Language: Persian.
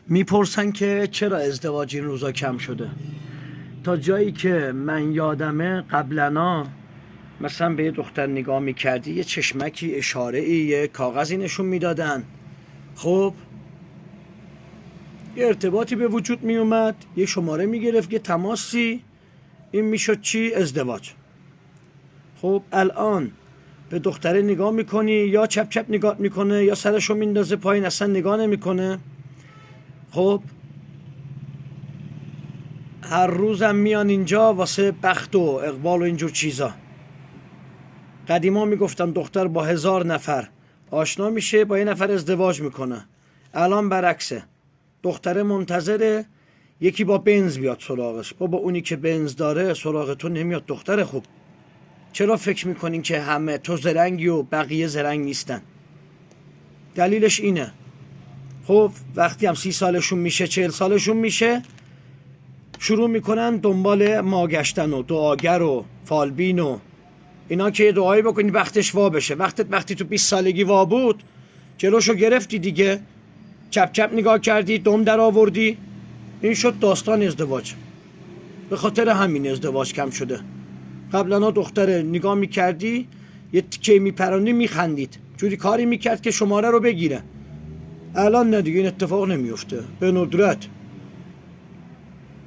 میپرسن که چرا ازدواج این روزا کم شده. تا جایی که من یادمه قبلنا مثلا به یه دختر نگاه میکردی یه چشمکی اشاره ای یه کاغذی نشون میدادن، خب یه ارتباطی به وجود میومد، یه شماره میگرفت، یه تماسی، این میشد چی؟ ازدواج. خب الان به دختره نگاه میکنی یا چپ چپ نگاه میکنه یا سرشو میندازه پایین اصلا نگاه نمیکنه. خب هر روزم میان اینجا واسه بخت و اقبال و اینجور چیزا. قدیما میگفتن دختر با 1000 نفر آشنا میشه با یه نفر ازدواج میکنه. الان برعکسه، دختره منتظره یکی با بنز بیاد سراغش. بابا اونی که بنز داره سراغ تو نمیاد دختر خوب. چرا فکر میکنین که همه تو زرنگی و بقیه زرنگ نیستن؟ دلیلش اینه. خب وقتی هم 30 سالشون میشه 40 سالشون میشه شروع میکنن دنبال ما گشتن و دعاگر و فالبین و اینا که دعایی بکنی وقتش وا بشه. وقتی تو 20 سالگی وا بود جلوشو گرفتی دیگه، چپ چپ نگاه کردی، دم در آوردی، این شد داستان ازدواج. به خاطر همین ازدواج کم شده. قبلا دختره نگاه میکردی یه تیکه میپراندی میخندید، جوری کاری میکرد که شماره رو بگیره. الان نه دیگه، این اتفاق نمیفته به ندرت.